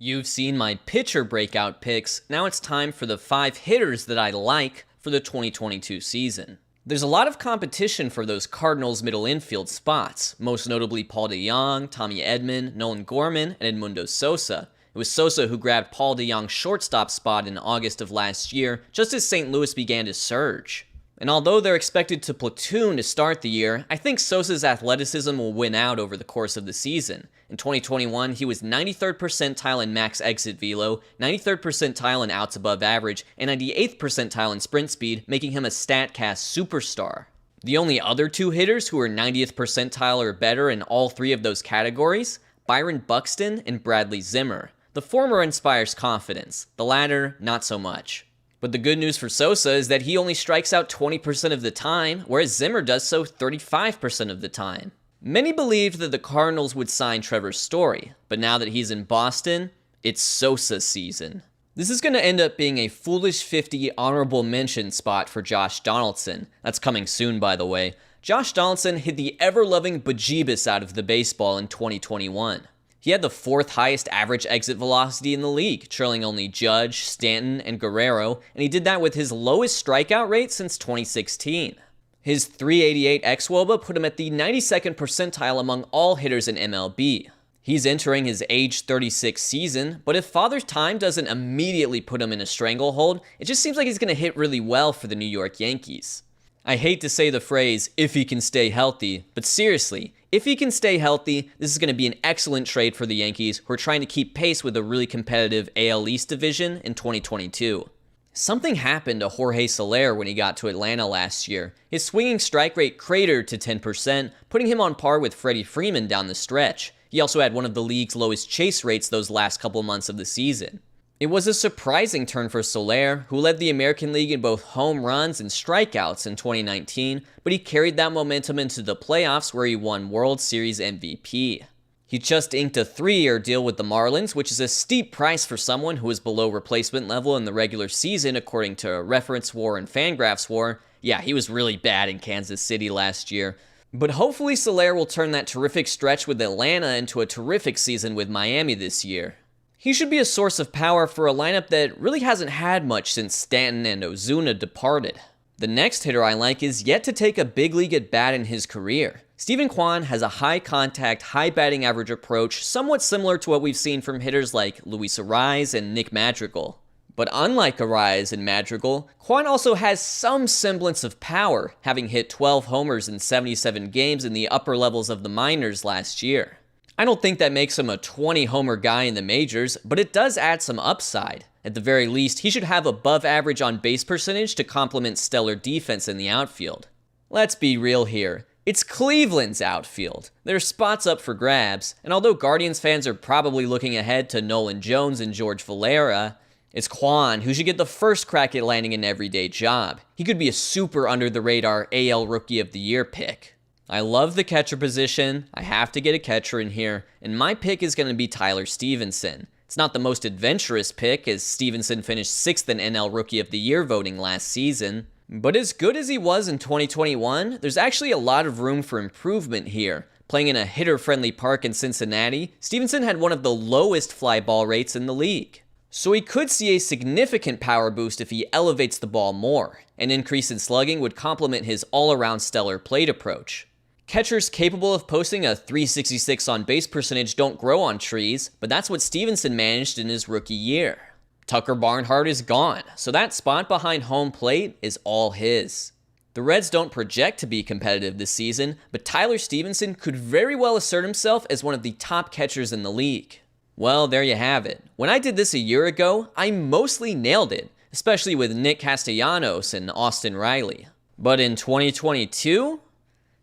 You've seen my pitcher breakout picks, now it's time for the 5 hitters that I like for the 2022 season. There's a lot of competition for those Cardinals middle infield spots, most notably Paul DeJong, Tommy Edman, Nolan Gorman, and Edmundo Sosa. It was Sosa who grabbed Paul DeJong's shortstop spot in August of last year, just as St. Louis began to surge. And although they're expected to platoon to start the year, I think Sosa's athleticism will win out over the course of the season. In 2021, he was 93rd percentile in max exit velo, 93rd percentile in outs above average, and 98th percentile in sprint speed, making him a StatCast superstar. The only other 2 hitters who are 90th percentile or better in all 3 of those categories, Byron Buxton and Bradley Zimmer. The former inspires confidence, the latter, not so much. But the good news for Sosa is that he only strikes out 20% of the time, whereas Zimmer does so 35% of the time. Many believed that the Cardinals would sign Trevor Story, but now that he's in Boston, it's Sosa season. This is going to end up being a foolish 50 honorable mention spot for Josh Donaldson. That's coming soon, by the way. Josh Donaldson hit the ever-loving bejeebus out of the baseball in 2021. He had the 4th highest average exit velocity in the league, trailing only Judge, Stanton, and Guerrero, and he did that with his lowest strikeout rate since 2016. His 388 xWOBA put him at the 92nd percentile among all hitters in MLB. He's entering his age 36 season, but if Father Time doesn't immediately put him in a stranglehold, it just seems like he's going to hit really well for the New York Yankees. I hate to say the phrase, if he can stay healthy, but seriously, if he can stay healthy, this is going to be an excellent trade for the Yankees, who are trying to keep pace with a really competitive AL East division in 2022. Something happened to Jorge Solis when he got to Atlanta last year. His swinging strike rate cratered to 10%, putting him on par with Freddie Freeman down the stretch. He also had one of the league's lowest chase rates those last couple months of the season. It was a surprising turn for Solis, who led the American League in both home runs and strikeouts in 2019, but he carried that momentum into the playoffs where he won World Series MVP. He just inked a 3-year deal with the Marlins, which is a steep price for someone who is below replacement level in the regular season according to Reference War and Fangraphs War. Yeah, he was really bad in Kansas City last year. But hopefully Solis will turn that terrific stretch with Atlanta into a terrific season with Miami this year. He should be a source of power for a lineup that really hasn't had much since Stanton and Ozuna departed. The next hitter I like is yet to take a big league at bat in his career. Steven Kwan has a high-contact, high-batting average approach somewhat similar to what we've seen from hitters like Luis Arraez and Nick Madrigal. But unlike Arraez and Madrigal, Kwan also has some semblance of power, having hit 12 homers in 77 games in the upper levels of the minors last year. I don't think that makes him a 20-homer guy in the majors, but it does add some upside. At the very least, he should have above average on-base percentage to complement stellar defense in the outfield. Let's be real here. It's Cleveland's outfield. There are spots up for grabs, and although Guardians fans are probably looking ahead to Nolan Jones and George Valera, it's Kwan who should get the first crack at landing an everyday job. He could be a super under-the-radar AL Rookie of the Year pick. I love the catcher position, I have to get a catcher in here, and my pick is going to be Tyler Stevenson. It's not the most adventurous pick, as Stevenson finished 6th in NL Rookie of the Year voting last season. But as good as he was in 2021, there's actually a lot of room for improvement here. Playing in a hitter-friendly park in Cincinnati, Stevenson had one of the lowest fly ball rates in the league. So he could see a significant power boost if he elevates the ball more. An increase in slugging would complement his all-around stellar plate approach. Catchers capable of posting a 366 on-base percentage don't grow on trees, but that's what Stevenson managed in his rookie year. Tucker Barnhart is gone, so that spot behind home plate is all his. The Reds don't project to be competitive this season, but Tyler Stevenson could very well assert himself as one of the top catchers in the league. Well, there you have it. When I did this a year ago, I mostly nailed it, especially with Nick Castellanos and Austin Riley. But in 2022?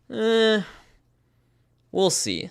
We'll see.